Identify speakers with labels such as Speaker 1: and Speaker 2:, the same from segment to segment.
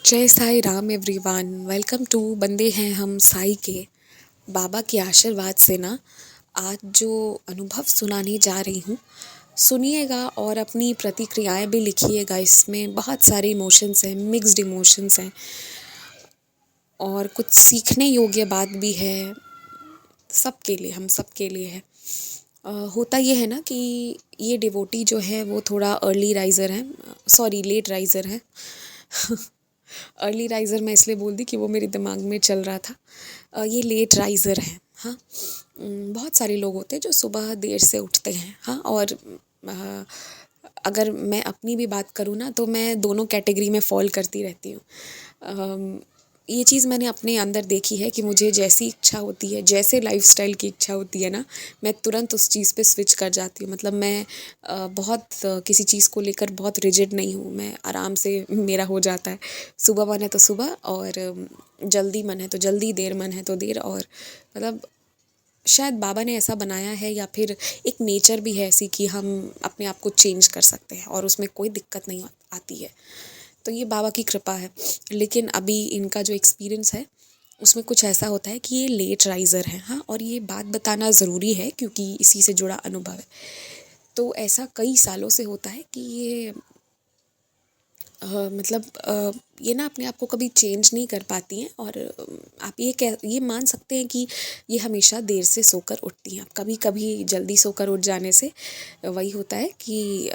Speaker 1: जय Sai Ram everyone. Welcome to बंदे हैं हम साई के। बाबा के आशीर्वाद से ना आज जो अनुभव सुनाने जा रही हूँ सुनिएगा और अपनी प्रतिक्रियाएं भी लिखिएगा। इसमें बहुत सारे इमोशंस हैं, मिक्स्ड इमोशंस हैं और कुछ सीखने योग्य बात भी है। सबके लिए, हम सबके लिए है। होता ये है ना कि ये डिवोटी जो है वो थोड़ा अर्ली राइज़र है, सॉरी लेट राइज़र है। अर्ली राइज़र मैं इसलिए बोल दी कि वो मेरे दिमाग में चल रहा था। ये लेट राइज़र है। हाँ, बहुत सारे लोग होते हैं जो सुबह देर से उठते हैं। हाँ, और अगर मैं अपनी भी बात करूँ ना तो मैं दोनों कैटेगरी में फॉल करती रहती हूँ। ये चीज़ मैंने अपने अंदर देखी है कि मुझे जैसी इच्छा होती है, जैसे लाइफ़स्टाइल की इच्छा होती है ना, मैं तुरंत उस चीज़ पे स्विच कर जाती हूँ। मतलब मैं किसी चीज़ को लेकर बहुत रिजिड नहीं हूँ। मैं आराम से मेरा हो जाता है। सुबह मन है तो सुबह, और जल्दी मन है तो जल्दी, देर मन है तो देर। और मतलब शायद बाबा ने ऐसा बनाया है या फिर एक नेचर भी है ऐसी कि हम अपने आप को चेंज कर सकते हैं और उसमें कोई दिक्कत नहीं आती है। तो ये बाबा की कृपा है। लेकिन अभी इनका जो एक्सपीरियंस है उसमें कुछ ऐसा होता है कि ये लेट राइज़र है। हाँ, और ये बात बताना ज़रूरी है क्योंकि इसी से जुड़ा अनुभव है। तो ऐसा कई सालों से होता है कि ये ये ना अपने आप को कभी चेंज नहीं कर पाती हैं। और आप ये मान सकते हैं कि ये हमेशा देर से सोकर उठती हैं। अब कभी कभी जल्दी सोकर उठ जाने से वही होता है कि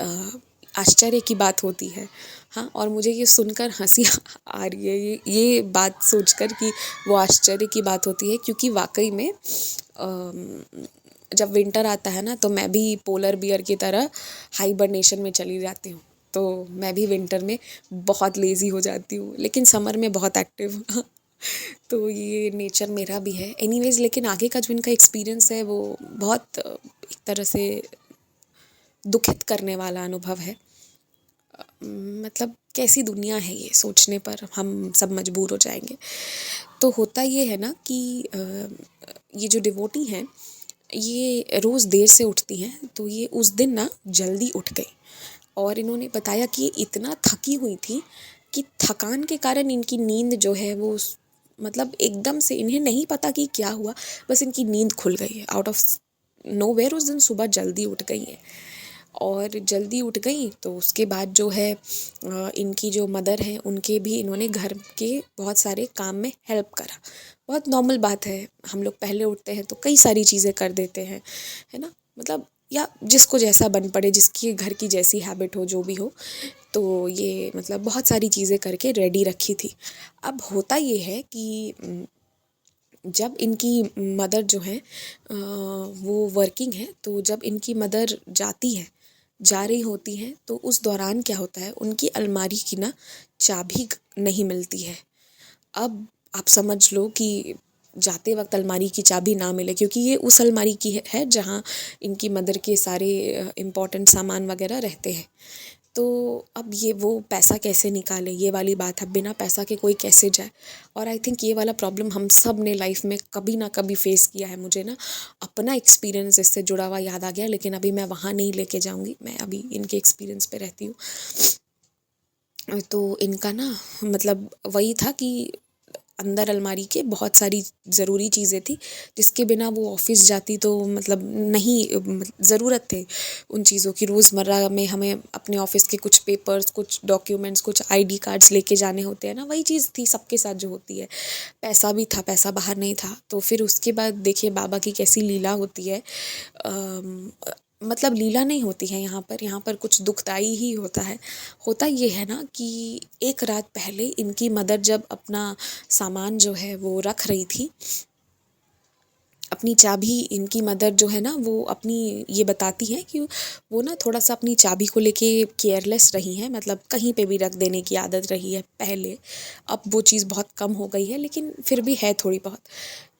Speaker 1: आश्चर्य की बात होती है। हाँ, और मुझे ये सुनकर हंसी आ रही है, ये बात सोचकर कि वो आश्चर्य की बात होती है, क्योंकि वाकई में जब विंटर आता है ना तो मैं भी पोलर बियर की तरह हाइबरनेशन में चली जाती हूँ। तो मैं भी विंटर में बहुत लेज़ी हो जाती हूँ, लेकिन समर में बहुत एक्टिव। तो ये नेचर मेरा भी है एनीवेज़। लेकिन आगे का जो इनका एक्सपीरियंस है वो बहुत एक तरह से दुखित करने वाला अनुभव है। मतलब कैसी दुनिया है ये सोचने पर हम सब मजबूर हो जाएंगे। तो होता ये है ना कि ये जो डिवोटी हैं ये रोज़ देर से उठती हैं। तो ये उस दिन ना जल्दी उठ गई और इन्होंने बताया कि ये इतना थकी हुई थी कि थकान के कारण इनकी नींद जो है वो मतलब एकदम से इन्हें नहीं पता कि क्या हुआ, बस इनकी नींद खुल गई है आउट ऑफ नोवेयर। उस दिन सुबह जल्दी उठ गई है और जल्दी उठ गई तो उसके बाद जो है इनकी जो मदर हैं उनके भी इन्होंने घर के बहुत सारे काम में हेल्प करा। बहुत नॉर्मल बात है, हम लोग पहले उठते हैं तो कई सारी चीज़ें कर देते हैं, है ना। मतलब या जिसको जैसा बन पड़े, जिसकी घर की जैसी हैबिट हो, जो भी हो। तो ये मतलब बहुत सारी चीज़ें करके रेडी रखी थी। अब होता ये है कि जब इनकी मदर जो है वो वर्किंग है, तो जब इनकी मदर जा रही होती हैं तो उस दौरान क्या होता है, उनकी अलमारी की ना चाबी नहीं मिलती है। अब आप समझ लो कि जाते वक्त अलमारी की चाबी ना मिले, क्योंकि ये उस अलमारी की है जहाँ इनकी मदर के सारे इम्पोर्टेंट सामान वगैरह रहते हैं। तो अब ये वो पैसा कैसे निकाले, ये वाली है, बिना पैसा के कोई कैसे जाए। और आई थिंक ये वाला प्रॉब्लम हम सब ने लाइफ में कभी ना कभी फेस किया है। मुझे ना अपना एक्सपीरियंस इससे जुड़ा हुआ याद आ गया, लेकिन अभी मैं वहाँ नहीं लेके जाऊँगी, मैं अभी इनके एक्सपीरियंस पे रहती हूँ। तो इनका ना मतलब वही था कि अंदर अलमारी के बहुत सारी ज़रूरी चीज़ें थी जिसके बिना वो ऑफिस जाती तो मतलब नहीं, ज़रूरत थे उन चीज़ों की। रोज़मर्रा में हमें अपने ऑफिस के कुछ पेपर्स, कुछ डॉक्यूमेंट्स, कुछ आईडी कार्ड्स लेके जाने होते हैं ना, वही चीज़ थी सबके साथ जो होती है। पैसा भी था, पैसा बाहर नहीं था। तो फिर उसके बाद देखिए बाबा की कैसी लीला होती है। मतलब लीला नहीं होती है यहाँ पर कुछ दुखदाई ही होता है। होता ये है ना कि एक रात पहले इनकी मदर जब अपना सामान जो है वो रख रही थी, अपनी चाबी, इनकी मदर जो है ना वो अपनी ये बताती हैं कि वो ना थोड़ा सा अपनी चाबी को लेके केयरलेस रही हैं। मतलब कहीं पे भी रख देने की आदत रही है पहले। अब वो चीज़ बहुत कम हो गई है, लेकिन फिर भी है थोड़ी बहुत।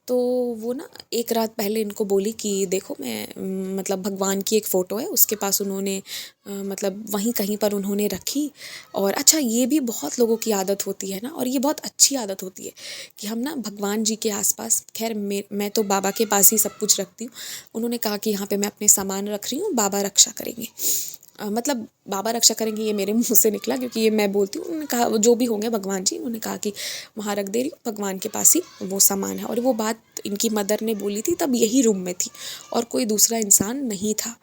Speaker 1: तो वो ना एक रात पहले इनको बोली कि देखो मैं मतलब भगवान की एक फ़ोटो है, उसके पास उन्होंने मतलब वहीं कहीं पर उन्होंने रखी। और अच्छा, ये भी बहुत लोगों की आदत होती है ना, और ये बहुत अच्छी आदत होती है कि हम ना भगवान जी के आसपास, खैर मैं तो बाबा के पास ही सब कुछ रखती हूँ। उन्होंने कहा कि यहाँ पे मैं अपने सामान रख रही हूँ, बाबा रक्षा करेंगे। मतलब बाबा रक्षा करेंगे, ये मेरे मुंह से निकला क्योंकि ये मैं बोलती हूँ। उन्होंने कहा जो भी होंगे भगवान जी, उन्होंने कहा कि वहाँ रख दे रही हूँ, भगवान के पास ही वो सामान है। और वो बात इनकी मदर ने बोली थी तब यही रूम में थी और कोई दूसरा इंसान नहीं था।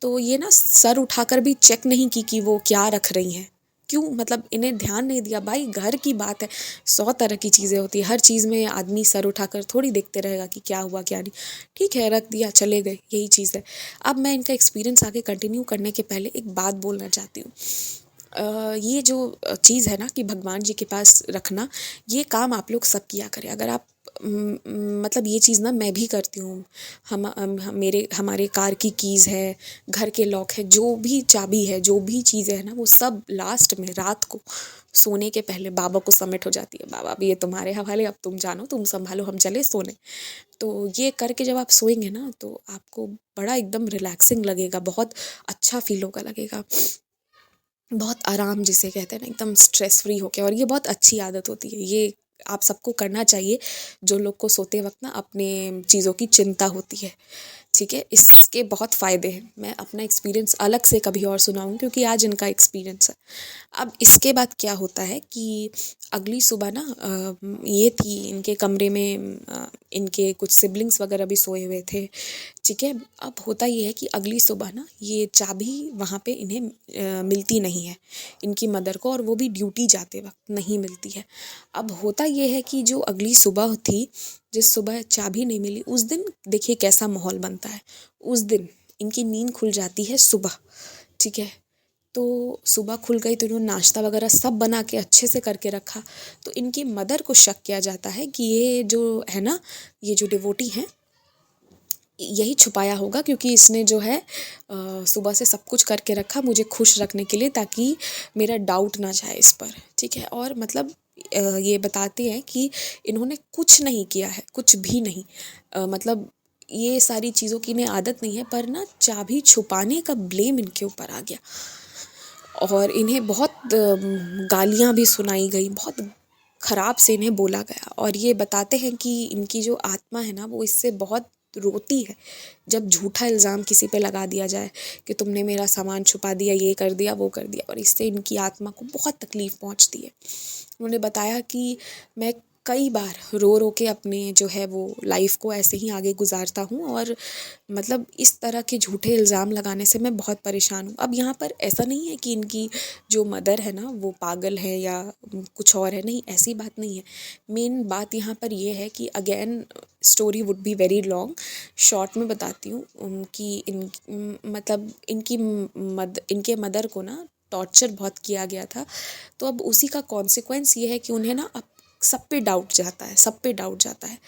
Speaker 1: तो ये ना सर उठाकर भी चेक नहीं की वो क्या रख रही हैं, क्यों, मतलब इन्हें ध्यान नहीं दिया। भाई घर की बात है, 100 तरह की चीज़ें होती है, हर चीज़ में आदमी सर उठाकर थोड़ी देखते रहेगा कि क्या हुआ क्या नहीं। ठीक है, रख दिया, चले गए, यही चीज़ है। अब मैं इनका एक्सपीरियंस आगे कंटिन्यू करने के पहले एक बात बोलना चाहती हूँ। ये जो चीज़ है ना कि भगवान जी के पास रखना, ये काम आप लोग सब किया करें। अगर आप मतलब ये चीज़ ना मैं भी करती हूँ। मेरे हमारे कार की कीज़ है, घर के लॉक है, जो भी चाबी है, जो भी चीज़ें हैं ना, वो सब लास्ट में रात को सोने के पहले बाबा को सबमिट हो जाती है। बाबा अब ये तुम्हारे हवाले, अब तुम जानो, तुम संभालो, हम चले सोने। तो ये करके जब आप सोएंगे ना तो आपको बड़ा एकदम रिलैक्सिंग लगेगा, बहुत अच्छा फील होगा, लगेगा बहुत आराम जिसे कहते हैं ना, एकदम स्ट्रेस फ्री होके। और ये बहुत अच्छी आदत होती है, ये आप सबको करना चाहिए जो लोग को सोते वक्त ना अपने चीज़ों की चिंता होती है। ठीक है, इसके बहुत फ़ायदे हैं। मैं अपना एक्सपीरियंस अलग से कभी और सुनाऊँ क्योंकि आज इनका एक्सपीरियंस है। अब इसके बाद क्या होता है कि अगली सुबह ना ये थी इनके कमरे में, इनके कुछ सिबलिंग्स वगैरह भी सोए हुए थे। ठीक है, अब होता ये है कि अगली सुबह ना ये चाबी वहाँ पे इन्हें मिलती नहीं है, इनकी मदर को, और वो भी ड्यूटी जाते वक्त नहीं मिलती है। अब होता ये है कि जो अगली सुबह थी, जिस सुबह चाबी नहीं मिली, उस दिन देखिए कैसा माहौल बनता है। उस दिन इनकी नींद खुल जाती है सुबह। ठीक है, तो सुबह खुल गई तो इन्होंने नाश्ता वगैरह सब बना के अच्छे से करके रखा। तो इनकी मदर को शक किया जाता है कि ये जो है ना, ये जो डिवोटी हैं, यही छुपाया होगा, क्योंकि इसने जो है सुबह से सब कुछ करके रखा मुझे खुश रखने के लिए, ताकि मेरा डाउट ना जाए इस पर। ठीक है, और मतलब ये बताते हैं कि इन्होंने कुछ नहीं किया है, कुछ भी नहीं। मतलब ये सारी चीज़ों की इन्हें आदत नहीं है, पर ना चाबी छुपाने का ब्लेम इनके ऊपर आ गया और इन्हें बहुत गालियाँ भी सुनाई गई, बहुत ख़राब से इन्हें बोला गया। और ये बताते हैं कि इनकी जो आत्मा है ना, वो इससे बहुत रोती है जब झूठा इल्ज़ाम किसी पे लगा दिया जाए कि तुमने मेरा सामान छुपा दिया, ये कर दिया, वो कर दिया, और इससे इनकी आत्मा को बहुत तकलीफ़ पहुंचती है। उन्होंने बताया कि मैं कई बार रो रो के अपने जो है वो लाइफ को ऐसे ही आगे गुजारता हूँ, और मतलब इस तरह के झूठे इल्ज़ाम लगाने से मैं बहुत परेशान हूँ। अब यहाँ पर ऐसा नहीं है कि इनकी जो मदर है ना वो पागल है या कुछ और है, नहीं, ऐसी बात नहीं है। मेन बात यहाँ पर ये है कि again story would be very long, short में बताती हूँ कि मतलब इनके मदर को ना टॉर्चर बहुत किया गया था। तो अब उसी का कॉन्सिक्वेंस ये है कि उन्हें ना अब सब पे डाउट जाता है, सब पे डाउट जाता है।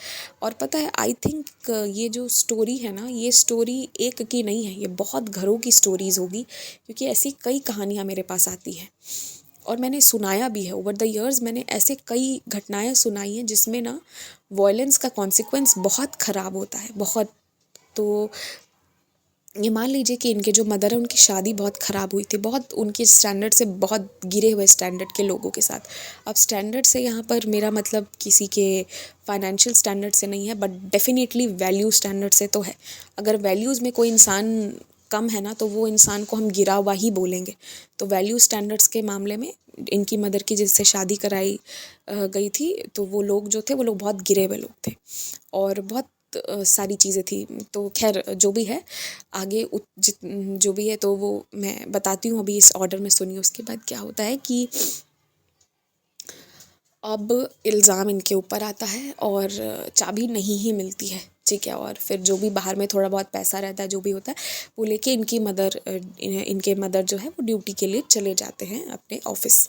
Speaker 1: और पता है, आई थिंक ये जो स्टोरी है ना, ये स्टोरी एक की नहीं है, ये बहुत घरों की स्टोरीज़ होगी, क्योंकि ऐसी कई कहानियाँ मेरे पास आती हैं और मैंने सुनाया भी है। ओवर द ईयर्स मैंने ऐसे कई घटनाएं सुनाई हैं जिसमें ना वॉयलेंस का कॉन्सिक्वेंस बहुत ख़राब होता है, बहुत। तो ये मान लीजिए कि इनके जो मदर है, उनकी शादी बहुत ख़राब हुई थी, बहुत उनके स्टैंडर्ड से बहुत गिरे हुए स्टैंडर्ड के लोगों के साथ। अब स्टैंडर्ड से यहाँ पर मेरा मतलब किसी के फाइनेंशियल स्टैंडर्ड से नहीं है, बट डेफिनेटली वैल्यू स्टैंडर्ड से तो है। अगर वैल्यूज़ में कोई इंसान कम है ना, तो वो इंसान को हम गिरा हुआ ही बोलेंगे। तो वैल्यू स्टैंडर्ड्स के मामले में इनकी मदर की जिससे शादी कराई गई थी, तो वो लोग जो थे, वो लोग बहुत गिरे हुए लोग थे और बहुत सारी चीज़ें थी। तो खैर जो भी है, आगे जो भी है तो वो मैं बताती हूँ, अभी इस ऑर्डर में सुनिए। उसके बाद क्या होता है कि अब इल्ज़ाम इनके ऊपर आता है और चाबी नहीं ही मिलती है। ठीक है, और फिर जो भी बाहर में थोड़ा बहुत पैसा रहता है, जो भी होता है, वो लेके इनके मदर जो है वो ड्यूटी के लिए चले जाते हैं अपने ऑफिस।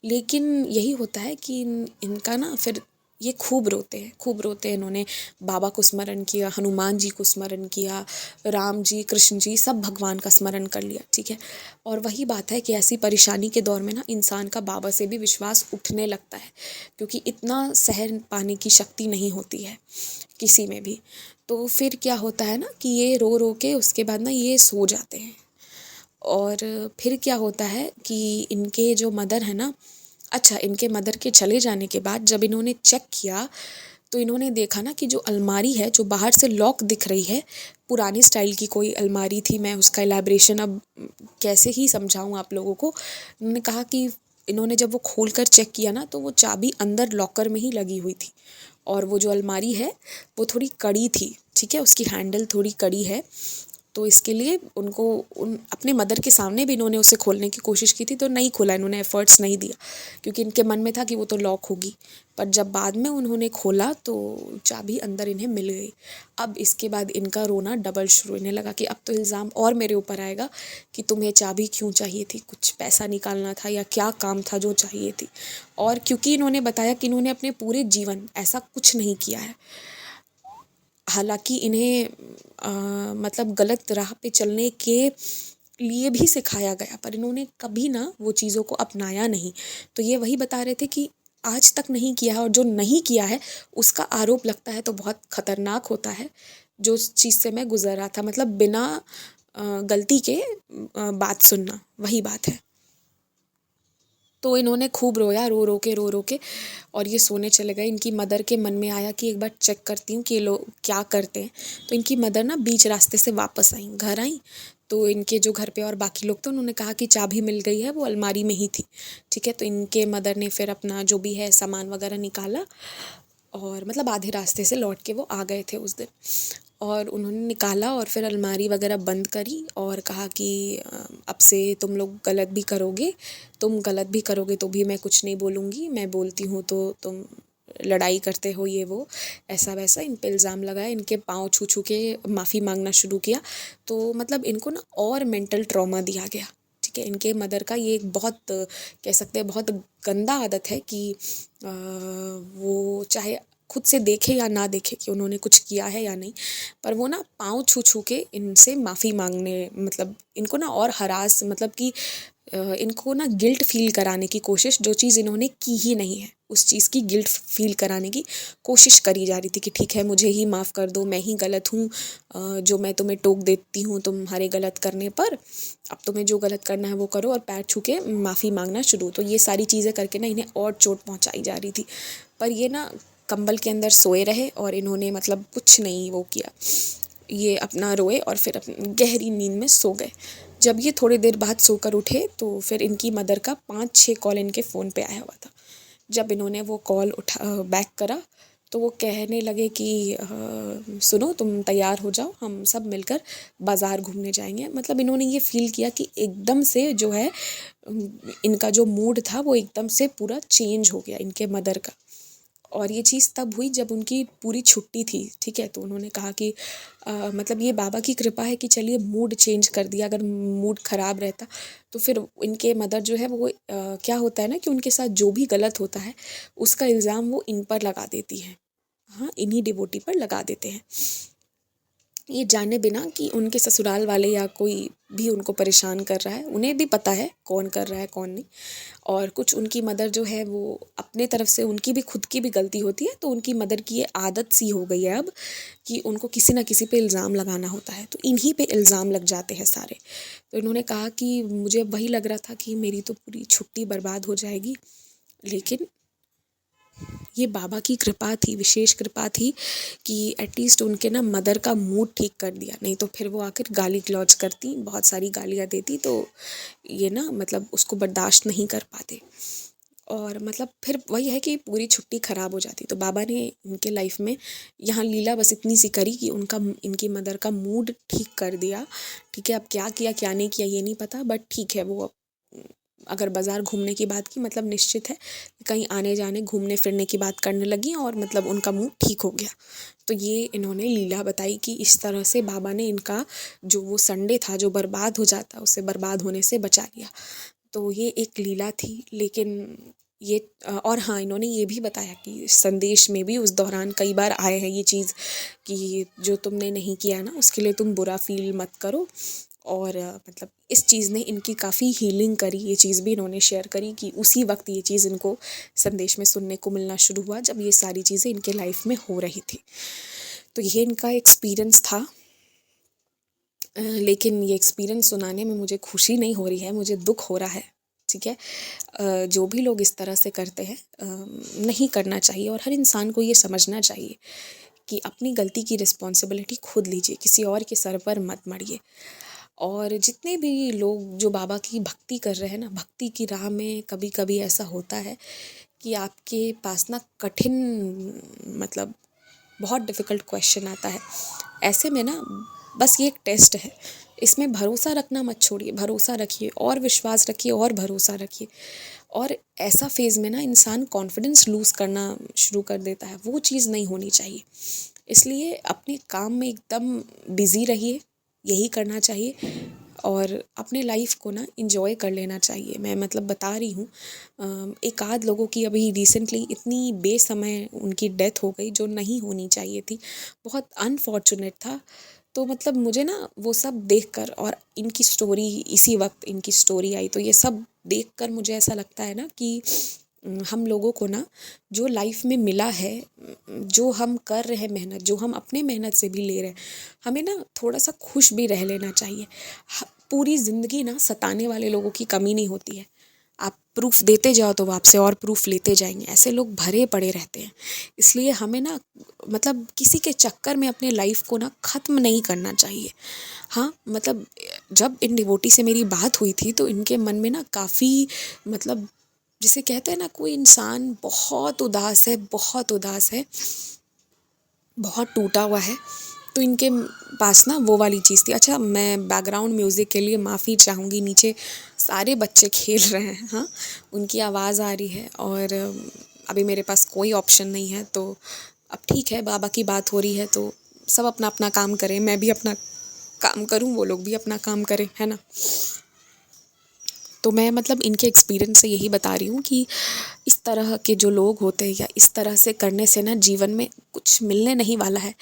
Speaker 1: लेकिन यही होता है कि इनका ना फिर ये खूब रोते हैं, खूब रोते हैं। इन्होंने बाबा को स्मरण किया, हनुमान जी को स्मरण किया, राम जी, कृष्ण जी, सब भगवान का स्मरण कर लिया। ठीक है, और वही बात है कि ऐसी परेशानी के दौर में ना इंसान का बाबा से भी विश्वास उठने लगता है, क्योंकि इतना सहन पाने की शक्ति नहीं होती है किसी में भी। तो फिर क्या होता है ना कि ये रो रो के उसके बाद ना ये सो जाते हैं। और फिर क्या होता है कि इनके जो मदर है ना, अच्छा, इनके मदर के चले जाने के बाद जब इन्होंने चेक किया तो इन्होंने देखा ना कि जो अलमारी है, जो बाहर से लॉक दिख रही है, पुराने स्टाइल की कोई अलमारी थी। मैं उसका एलैबोरेशन अब कैसे ही समझाऊँ आप लोगों को। उन्होंने कहा कि इन्होंने जब वो खोल कर चेक किया ना, तो वो चाबी अंदर लॉकर में ही लगी हुई थी, और वो जो अलमारी है वो थोड़ी कड़ी थी, ठीक है, उसकी हैंडल थोड़ी कड़ी है। तो इसके लिए उनको अपने मदर के सामने भी इन्होंने उसे खोलने की कोशिश की थी, तो नहीं खोला, इन्होंने एफर्ट्स नहीं दिया, क्योंकि इनके मन में था कि वो तो लॉक होगी। पर जब बाद में उन्होंने खोला तो चाबी अंदर इन्हें मिल गई। अब इसके बाद इनका रोना डबल शुरू। इन्हें लगा कि अब तो इल्ज़ाम और मेरे ऊपर आएगा कि तुम्हें चाबी क्यों चाहिए थी, कुछ पैसा निकालना था या क्या काम था जो चाहिए थी। और क्योंकि इन्होंने बताया कि इन्होंने अपने पूरे जीवन ऐसा कुछ नहीं किया है, हालांकि इन्हें मतलब गलत राह पे चलने के लिए भी सिखाया गया, पर इन्होंने कभी ना वो चीज़ों को अपनाया नहीं। तो ये वही बता रहे थे कि आज तक नहीं किया है, और जो नहीं किया है उसका आरोप लगता है तो बहुत खतरनाक होता है। जो चीज़ से मैं गुजर रहा था, मतलब बिना गलती के बात सुनना, वही बात है। तो इन्होंने खूब रोया, रो रो के, और ये सोने चले गए। इनकी मदर के मन में आया कि एक बार चेक करती हूँ कि ये लोग क्या करते हैं। तो इनकी मदर ना बीच रास्ते से वापस आई, घर आई, तो इनके जो घर पे और बाकी लोग थे उन्होंने कहा कि चाबी मिल गई है, वो अलमारी में ही थी, ठीक है। तो इनके मदर ने फिर अपना जो भी है सामान वगैरह निकाला, और मतलब आधे रास्ते से लौट के वो आ गए थे उस दिन, और उन्होंने निकाला और फिर अलमारी वगैरह बंद करी और कहा कि अब से तुम लोग गलत भी करोगे, तुम गलत भी करोगे तो भी मैं कुछ नहीं बोलूँगी, मैं बोलती हूँ तो तुम लड़ाई करते हो, ये वो ऐसा वैसा। इन पे इल्ज़ाम लगाया, इनके पाँव छू छू के माफ़ी मांगना शुरू किया। तो मतलब इनको ना और मेंटल ट्रॉमा दिया गया, ठीक है। इनके मदर का ये एक बहुत कह सकते हैं बहुत गंदा आदत है कि वो चाहे खुद से देखे या ना देखे कि उन्होंने कुछ किया है या नहीं, पर वो ना पाँव छू छू के इनसे माफ़ी मांगने, मतलब इनको ना और हरास, मतलब कि इनको ना गिल्ट फील कराने की कोशिश, जो चीज़ इन्होंने की ही नहीं है उस चीज़ की गिल्ट फील कराने की कोशिश करी जा रही थी कि ठीक है मुझे ही माफ़ कर दो, मैं ही गलत हूँ, जो मैं तुम्हें टोक देती हूँ तुम्हारे गलत करने पर, अब तुम्हें जो गलत करना है वो करो, और पैर छू के माफ़ी मांगना शुरू। तो ये सारी चीज़ें करके ना इन्हें और चोट पहुँचाई जा रही थी, पर ये ना कंबल के अंदर सोए रहे और इन्होंने मतलब कुछ नहीं वो किया। ये अपना रोए और फिर अपनी गहरी नींद में सो गए। जब ये थोड़ी देर बाद सोकर उठे तो फिर इनकी मदर का 5-6 कॉल इनके फ़ोन पे आया हुआ था। जब इन्होंने वो कॉल बैक करा तो वो कहने लगे कि सुनो तुम तैयार हो जाओ, हम सब मिलकर बाज़ार घूमने जाएंगे। मतलब इन्होंने ये फ़ील किया कि एकदम से जो है इनका जो मूड था वो एकदम से पूरा चेंज हो गया इनके मदर का। और ये चीज़ तब हुई जब उनकी पूरी छुट्टी थी, ठीक है। तो उन्होंने कहा कि मतलब ये बाबा की कृपा है कि चलिए मूड चेंज कर दिया, अगर मूड ख़राब रहता तो फिर इनके मदर जो है वो क्या होता है ना कि उनके साथ जो भी गलत होता है उसका इल्ज़ाम वो इन पर लगा देती हैं, हाँ, इन्हीं डिवोटी पर लगा देते हैं, ये जाने बिना कि उनके ससुराल वाले या कोई भी उनको परेशान कर रहा है। उन्हें भी पता है कौन कर रहा है कौन नहीं। और कुछ उनकी मदर जो है वो अपने तरफ से, उनकी भी खुद की भी गलती होती है, तो उनकी मदर की ये आदत सी हो गई है अब कि उनको किसी ना किसी पे इल्ज़ाम लगाना होता है, तो इन्हीं पे इल्ज़ाम लग जाते हैं सारे। तो इन्होंने कहा कि मुझे वही लग रहा था कि मेरी तो पूरी छुट्टी बर्बाद हो जाएगी, लेकिन ये बाबा की कृपा थी, विशेष कृपा थी कि एटलीस्ट उनके ना मदर का मूड ठीक कर दिया, नहीं तो फिर वो आकर गाली गलौज करती, बहुत सारी गालियाँ देती, तो ये ना मतलब उसको बर्दाश्त नहीं कर पाते, और मतलब फिर वही है कि पूरी छुट्टी ख़राब हो जाती। तो बाबा ने इनके लाइफ में यहाँ लीला बस इतनी सी करी कि उनका इनकी मदर का मूड ठीक कर दिया, ठीक है। अब क्या किया क्या नहीं किया ये नहीं पता, बट ठीक है वो अगर बाज़ार घूमने की बात की, मतलब निश्चित है कहीं आने जाने घूमने फिरने की बात करने लगी और मतलब उनका मूड ठीक हो गया। तो ये इन्होंने लीला बताई कि इस तरह से बाबा ने इनका जो वो संडे था जो बर्बाद हो जाता उसे बर्बाद होने से बचा लिया। तो ये एक लीला थी, लेकिन ये और हाँ, इन्होंने ये भी बताया कि संदेश में भी उस दौरान कई बार आए हैं ये चीज़ कि जो तुमने नहीं किया ना उसके लिए तुम बुरा फील मत करो, और मतलब इस चीज़ ने इनकी काफ़ी हीलिंग करी। ये चीज़ भी इन्होंने शेयर करी कि उसी वक्त ये चीज़ इनको संदेश में सुनने को मिलना शुरू हुआ जब ये सारी चीज़ें इनके लाइफ में हो रही थी। तो ये इनका एक्सपीरियंस था, लेकिन ये एक्सपीरियंस सुनाने में मुझे खुशी नहीं हो रही है, मुझे दुख हो रहा है, ठीक है। जो भी लोग इस तरह से करते हैं नहीं करना चाहिए, और हर इंसान को ये समझना चाहिए कि अपनी गलती की रिस्पॉन्सिबिलिटी खुद लीजिए, किसी और के सर पर मत मढ़िए। और जितने भी लोग जो बाबा की भक्ति कर रहे हैं ना, भक्ति की राह में कभी कभी ऐसा होता है कि आपके पास ना कठिन, मतलब बहुत डिफ़िकल्ट क्वेश्चन आता है। ऐसे में ना बस ये एक टेस्ट है, इसमें भरोसा रखना मत छोड़िए, भरोसा रखिए और विश्वास रखिए और भरोसा रखिए। और ऐसा फेज़ में ना इंसान कॉन्फिडेंस लूज़ करना शुरू कर देता है, वो चीज़ नहीं होनी चाहिए। इसलिए अपने काम में एकदम बिज़ी रहिए, यही करना चाहिए, और अपने लाइफ को ना इंजॉय कर लेना चाहिए। मैं मतलब बता रही हूँ, एक आध लोगों की अभी रिसेंटली इतनी बेसमय उनकी डेथ हो गई जो नहीं होनी चाहिए थी, बहुत अनफॉर्चुनेट था। तो मतलब मुझे ना वो सब देखकर, और इनकी स्टोरी इसी वक्त इनकी स्टोरी आई, तो ये सब देखकर मुझे ऐसा लगता है ना कि हम लोगों को ना जो लाइफ में मिला है, जो हम कर रहे हैं मेहनत, जो हम अपने मेहनत से भी ले रहे हैं, हमें ना थोड़ा सा खुश भी रह लेना चाहिए। पूरी ज़िंदगी ना सताने वाले लोगों की कमी नहीं होती है। आप प्रूफ देते जाओ तो वो आपसे और प्रूफ लेते जाएंगे, ऐसे लोग भरे पड़े रहते हैं। इसलिए हमें ना मतलब किसी के चक्कर में अपने लाइफ को ना ख़त्म नहीं करना चाहिए। हाँ मतलब जब इन डिवोटी से मेरी बात हुई थी तो इनके मन में ना काफ़ी, मतलब जिसे कहते हैं ना, कोई इंसान बहुत उदास है, बहुत उदास है, बहुत टूटा हुआ है, तो इनके पास ना वो वाली चीज़ थी। अच्छा, मैं बैकग्राउंड म्यूज़िक के लिए माफ़ी चाहूँगी, नीचे सारे बच्चे खेल रहे हैं, हाँ, उनकी आवाज़ आ रही है, और अभी मेरे पास कोई ऑप्शन नहीं है। तो अब ठीक है, बाबा की बात हो रही है तो सब अपना अपना काम करें, मैं भी अपना काम करूँ, वो लोग भी अपना काम करें, है ना। तो मैं मतलब इनके एक्सपीरियंस से यही बता रही हूँ कि इस तरह के जो लोग होते हैं या इस तरह से करने से ना जीवन में कुछ मिलने नहीं वाला है,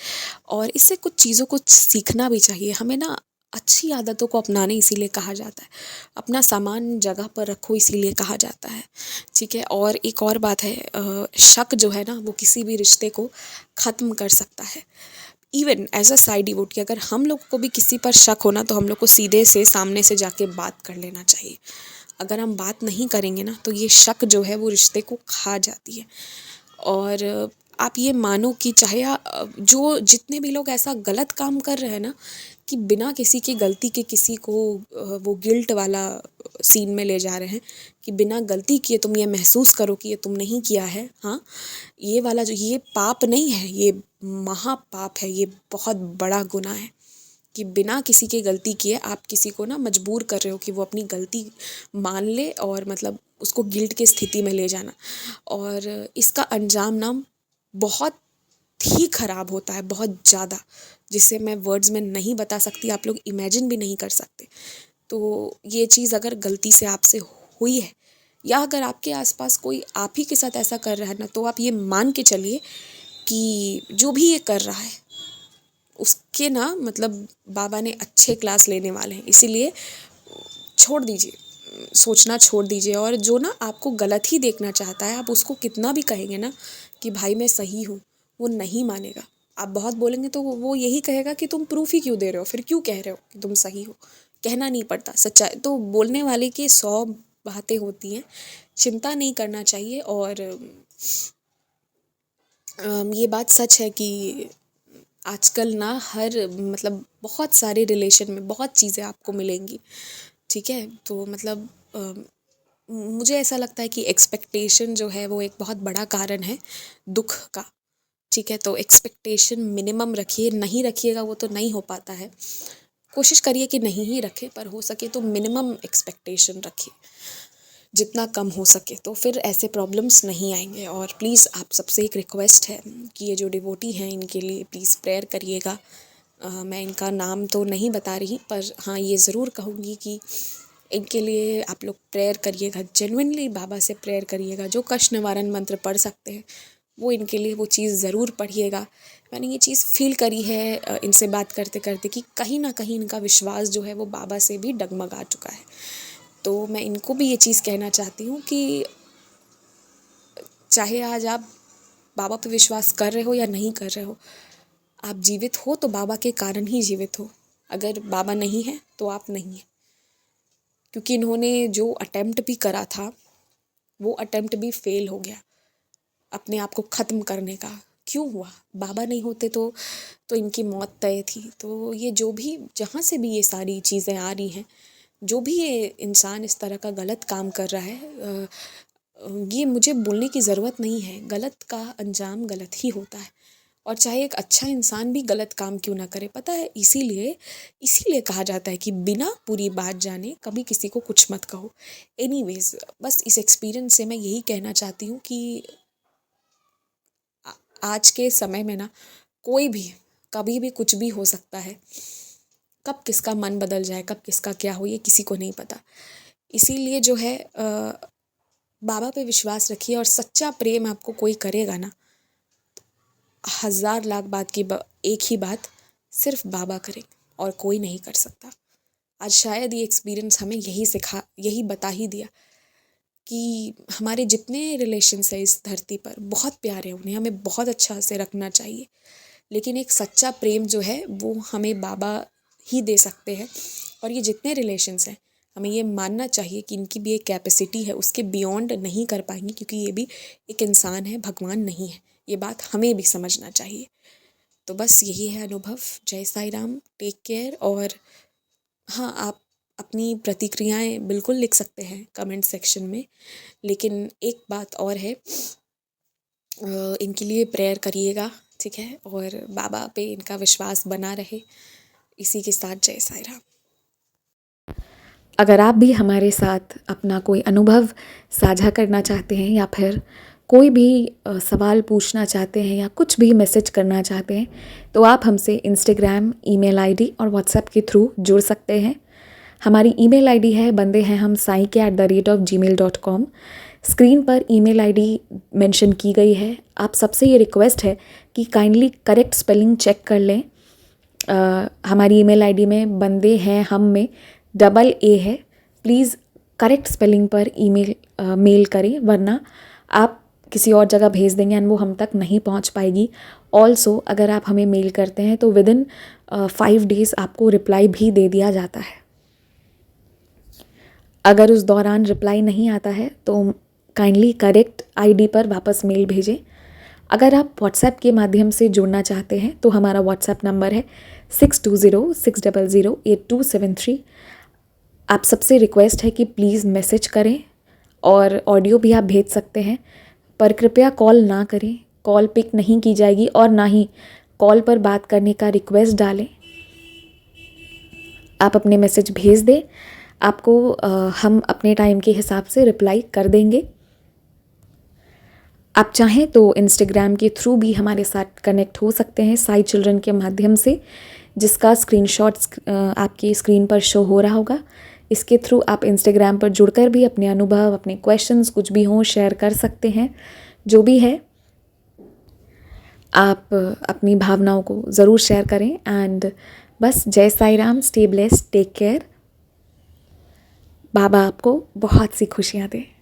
Speaker 1: और इससे कुछ चीज़ों को सीखना भी चाहिए हमें ना। अच्छी आदतों को अपनाने इसीलिए कहा जाता है, अपना सामान जगह पर रखो इसीलिए कहा जाता है, ठीक है। और एक और बात है, शक जो है ना वो किसी भी रिश्ते को ख़त्म कर सकता है। Even as a side devotee अगर हम लोग को भी किसी पर शक हो ना, तो हम लोग को सीधे से सामने से जाके बात कर लेना चाहिए। अगर हम बात नहीं करेंगे ना तो ये शक जो है वो रिश्ते को खा जाती है। और आप ये मानो कि चाहे जो जितने भी लोग ऐसा गलत काम कर रहे हैं ना, कि बिना किसी की गलती के किसी को वो गिल्ट वाला सीन में ले जा रहे हैं, कि बिना गलती किए तुम ये महसूस करो कि ये तुम नहीं किया है, हाँ, ये वाला जो, ये पाप नहीं है, ये महापाप है, ये बहुत बड़ा गुनाह है कि बिना किसी की गलती किए आप किसी को ना मजबूर कर रहे हो कि वो अपनी गलती मान ले, और मतलब उसको गिल्ट की स्थिति में ले जाना। और इसका अंजाम ना बहुत ही ख़राब होता है, बहुत ज़्यादा, जिसे मैं वर्ड्स में नहीं बता सकती, आप लोग इमेजिन भी नहीं कर सकते। तो ये चीज़ अगर गलती से आपसे हुई है, या अगर आपके आसपास कोई आप ही के साथ ऐसा कर रहा है ना, तो आप ये मान के चलिए कि जो भी ये कर रहा है उसके ना मतलब बाबा ने अच्छे क्लास लेने वाले हैं, इसीलिए छोड़ दीजिए, सोचना छोड़ दीजिए। और जो ना आपको गलत ही देखना चाहता है, आप उसको कितना भी कहेंगे ना कि भाई मैं सही हूँ, वो नहीं मानेगा। आप बहुत बोलेंगे तो वो यही कहेगा कि तुम प्रूफ ही क्यों दे रहे हो, फिर क्यों कह रहे हो कि तुम सही हो। कहना नहीं पड़ता सच्चाई, तो बोलने वाले की 100 बातें होती हैं, चिंता नहीं करना चाहिए। और ये बात सच है कि आजकल ना हर मतलब बहुत सारे रिलेशन में बहुत चीज़ें आपको मिलेंगी, ठीक है। तो मतलब मुझे ऐसा लगता है कि एक्सपेक्टेशन जो है वो एक बहुत बड़ा कारण है दुख का, ठीक है। तो एक्सपेक्टेशन मिनिमम रखिए, नहीं रखिएगा वो तो नहीं हो पाता है, कोशिश करिए कि नहीं ही रखें, पर हो सके तो मिनिमम एक्सपेक्टेशन रखिए, जितना कम हो सके, तो फिर ऐसे प्रॉब्लम्स नहीं आएंगे। और प्लीज़ आप सबसे एक रिक्वेस्ट है कि ये जो डिवोटी हैं इनके लिए प्लीज़ प्रेयर करिएगा। मैं इनका नाम तो नहीं बता रही, पर हाँ ये ज़रूर कहूँगी कि इनके लिए आप लोग प्रेयर करिएगा, जेन्युइनली बाबा से प्रेयर करिएगा। जो कष्ट निवारण मंत्र पढ़ सकते हैं वो इनके लिए वो चीज़ ज़रूर पढ़िएगा। मैंने ये चीज़ फील करी है इनसे बात करते करते कि कहीं ना कहीं इनका विश्वास जो है वो बाबा से भी डगमगा चुका है। तो मैं इनको भी ये चीज़ कहना चाहती हूँ कि चाहे आज आप बाबा पे विश्वास कर रहे हो या नहीं कर रहे हो, आप जीवित हो तो बाबा के कारण ही जीवित हो। अगर बाबा नहीं है तो आप नहीं है। क्योंकि इन्होंने जो अटेम्प्ट भी करा था वो अटेम्प्ट भी फेल हो गया अपने आप को ख़त्म करने का। क्यों हुआ? बाबा नहीं होते तो इनकी मौत तय थी। तो ये जो भी जहाँ से भी ये सारी चीज़ें आ रही हैं, जो भी ये इंसान इस तरह का गलत काम कर रहा है, ये मुझे बोलने की ज़रूरत नहीं है, गलत का अंजाम गलत ही होता है। और चाहे एक अच्छा इंसान भी गलत काम क्यों ना करे, पता है, इसीलिए कहा जाता है कि बिना पूरी बात जाने कभी किसी को कुछ मत कहो। एनीवेज, बस इस एक्सपीरियंस से मैं यही कहना चाहती हूँ कि आज के समय में ना कोई भी कभी भी कुछ भी हो सकता है। कब किसका मन बदल जाए, कब किसका क्या हो, ये किसी को नहीं पता। इसीलिए जो है बाबा पे विश्वास रखिए, और सच्चा प्रेम आपको कोई करेगा ना, हज़ार लाख बात की एक ही बात सिर्फ बाबा करें और कोई नहीं कर सकता। आज शायद ये एक्सपीरियंस हमें यही बता ही दिया कि हमारे जितने रिलेशंस है इस धरती पर बहुत प्यारे हैं, उन्हें हमें बहुत अच्छा से रखना चाहिए, लेकिन एक सच्चा प्रेम जो है वो हमें बाबा ही दे सकते हैं। और ये जितने रिलेशंस हैं हमें ये मानना चाहिए कि इनकी भी एक कैपेसिटी है, उसके बियॉन्ड नहीं कर पाएंगे, क्योंकि ये भी एक इंसान है, भगवान नहीं है। ये बात हमें भी समझना चाहिए। तो बस यही है अनुभव। जय साई राम, टेक केयर। और हाँ, आप अपनी प्रतिक्रियाएं बिल्कुल लिख सकते हैं कमेंट सेक्शन में, लेकिन एक बात और है, इनके लिए प्रेयर करिएगा, ठीक है, और बाबा पे इनका विश्वास बना रहे। इसी के साथ जय साई राम।
Speaker 2: अगर आप भी हमारे साथ अपना कोई अनुभव साझा करना चाहते हैं या फिर कोई भी सवाल पूछना चाहते हैं या कुछ भी मैसेज करना चाहते हैं, तो आप हमसे इंस्टाग्राम, ईमेल आईडी और व्हाट्सएप के थ्रू जुड़ सकते हैं। हमारी ईमेल आईडी है bandeheham sai@gmail.com। स्क्रीन पर ईमेल आईडी मेंशन की गई है। आप सबसे ये रिक्वेस्ट है कि काइंडली करेक्ट स्पेलिंग चेक कर लें। हमारी ईमेल आईडी में बंदे हैं हम में AA है। प्लीज़ करेक्ट स्पेलिंग पर मेल करें, वरना आप किसी और जगह भेज देंगे एंड वो हम तक नहीं पहुंच पाएगी। ऑल्सो अगर आप हमें मेल करते हैं तो विदिन 5 डेज़ आपको रिप्लाई भी दे दिया जाता है। अगर उस दौरान रिप्लाई नहीं आता है तो काइंडली करेक्ट आईडी पर वापस मेल भेजें। अगर आप व्हाट्सएप के माध्यम से जुड़ना चाहते हैं तो हमारा व्हाट्सएप नंबर है 6206008273। आप सबसे रिक्वेस्ट है कि प्लीज़ मैसेज करें, और ऑडियो भी आप भेज सकते हैं, पर कृपया कॉल ना करें। कॉल पिक नहीं की जाएगी और ना ही कॉल पर बात करने का रिक्वेस्ट डालें। आप अपने मैसेज भेज दें, आपको हम अपने टाइम के हिसाब से रिप्लाई कर देंगे। आप चाहें तो इंस्टाग्राम के थ्रू भी हमारे साथ कनेक्ट हो सकते हैं, साई चिल्ड्रन के माध्यम से, जिसका स्क्रीनशॉट आपकी स्क्रीन पर शो हो रहा होगा। इसके थ्रू आप इंस्टाग्राम पर जुड़कर भी अपने अनुभव, अपने क्वेश्चंस कुछ भी हों शेयर कर सकते हैं। जो भी है, आप अपनी भावनाओं को ज़रूर शेयर करें। एंड बस जय Sai Ram, stay blessed, take care. बाबा आपको बहुत सी खुशियाँ दें।